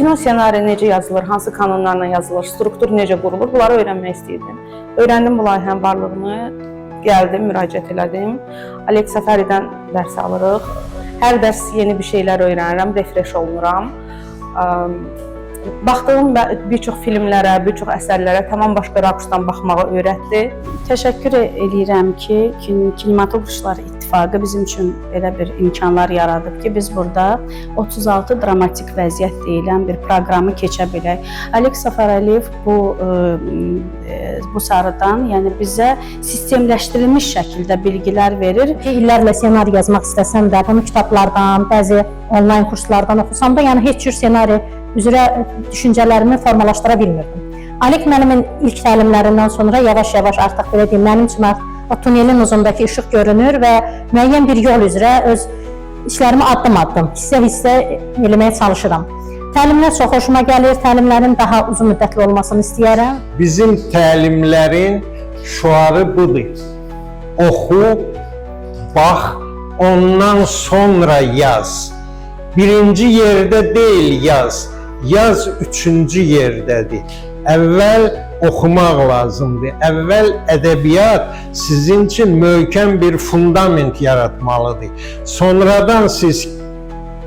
Kino ssenari necə yazılır, hansı kanunlarla yazılır, struktur necə qurulur, bunları öyrənmək istəyirdim. Öyrəndim bu layihənin varlığını, gəldim, müraciət elədim. Alek Səfəridən dərs alırıq. Hər dərs yeni bir şeylər öyrənirəm, refresh olunuram. Baxdığım bir çox filmlərə, bir çox əsərlərə tamam başqa rakursdan baxmağı öyrətdi. Təşəkkür edirəm ki, Kinematografçılar İttifaqı bizim üçün belə bir imkanlar yaradıb ki, biz burada 36 dramatik vəziyyət deyilən bir proqramı keçə bilək. Alek Səfərəliyev bu sarıdan, yəni bizə sistemləşdirilmiş şəkildə bilgilər verir. İllərlə ssenari yazmaq istəsəm də, bunu kitablardan, bəzi onlayn kurslardan oxusam da, yəni heç cür ssenari üzrə düşüncələrimi formalaşdıra bilmirdim. Alek mənim ilk təlimlərindən sonra yavaş-yavaş artıq belə deyim, mənim üçün o tunelin uzundakı işıq görünür və müəyyən bir yol üzrə öz işlərimi addım-addım, hissə-hissə eləməyə çalışıram. Təlimlər çox xoşuma gəlir, təlimlərin daha uzun müddətli olmasını istəyərəm. Bizim təlimlərin şüarı budur. Oxu, bax, ondan sonra yaz. Birinci yerdə deyil yaz, yaz üçüncü yerdədir. Əvvəl oxumaq lazımdır. Əvvəl ədəbiyyat sizin üçün möhkəm bir fundament yaratmalıdır. Sonradan siz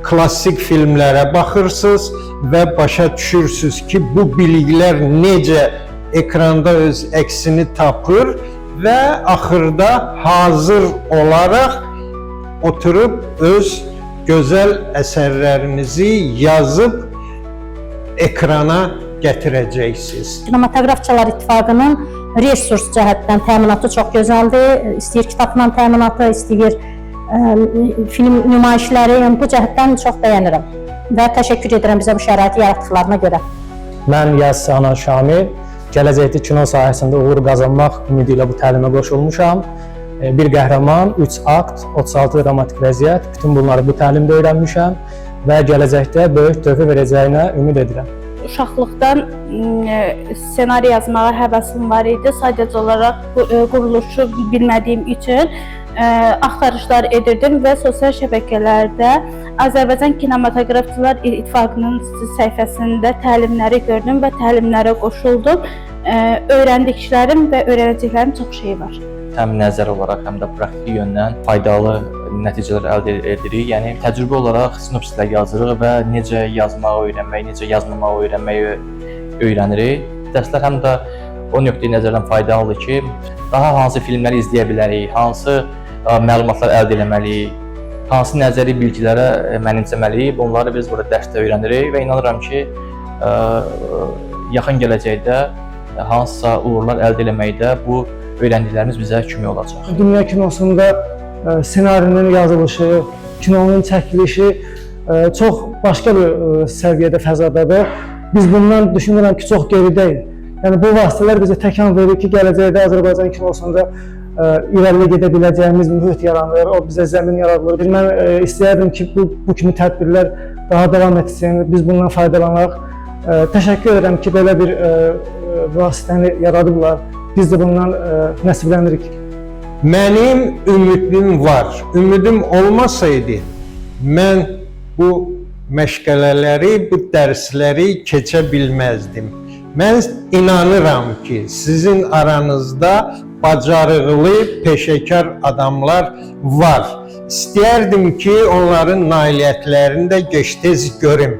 klassik filmlərə baxırsınız və başa düşürsünüz ki, bu biliklər necə ekranda öz əksini tapır və axırda hazır olaraq oturub öz gözəl əsərlərinizi yazıb ekrana gətirəcəksiniz. Kinematografçılar İttifaqının resurs cəhətdən təminatı çox gözəldir. İstəyir kitabla təminatı, istəyir film nümayişləri, yəni bu cəhətdən çox bəyənirəm və təşəkkür edirəm bizə bu şəraiti yaratdıqlarına görə. Mən yazıçı Anar Şamil, gələcəkdə kino sahəsində uğur qazanmaq ümidi ilə bu təlimə qoşulmuşam. Bir qəhrəman, 3 akt, 36 dramatik vəziyyət, bütün bunları bu təlimdə öyrənmişəm və gələcəkdə böyük töhfə verəcəyinə ümid edirəm. Uşaqlıqdan ssenari yazmağa həvəsim var idi. Sadəcə olaraq quruluşu bilmədiyim üçün axtarışlar edirdim və sosial şəbəkələrdə Azərbaycan Kinematografçılar İttifaqının səhifəsində təlimləri gördüm və təlimlərə qoşuldum. Öyrəndiklərim və öyrənəcəklərim çox şey var. Həm nəzəri olaraq, həm də praktiki yöndən faydalı nəticələr əldə edirik. Yəni təcrübə olaraq sinopsislər yazırıq və necə yazmağı öyrənmək, necə yazmamağı öyrənməyi öyrənirik. Dərslər həm də o nöqteyi nəzərdən faydalıdır ki, daha hansı filmləri izləyə bilərik, hansı məlumatlar əldə etməliyik, hansı nəzəri bilgilərə mənimsəməliyik. Bunları biz burada dərsdə öyrənirik və inanıram ki, yaxın gələcəkdə hansısa uğurlar əldə etməkdə bu öyrəndiklərimiz bizə kömək olacaq. Dünya kinosunda ssenarinin yazılışı, kinonun çəkilişi çox başqa bir səviyyədə fəzadadır. Biz bundan düşünürəm ki, çox geridəyik. Yəni bu vasitələr bizə təkan verir ki, gələcəkdə Azərbaycan kinosunda irəliyə gedə biləcəyimiz mühit yaranır, o bizə zəmin yaradılır. Mən istəyərdim ki, bu kimi tədbirlər daha davam etsin, biz bundan faydalanaq. Təşəkkür edirəm ki, belə bir vasitəni yaradıblar. Biz də bundan nəsiblənirik. Mənim ümidim var. Ümidim olmasaydı, mən bu məşğələləri, bu dərsləri keçə bilməzdim. Mən inanıram ki, sizin aranızda bacarıqlı, peşəkar adamlar var. İstəyərdim ki, onların nailiyyətlərini də gec-tez görüm.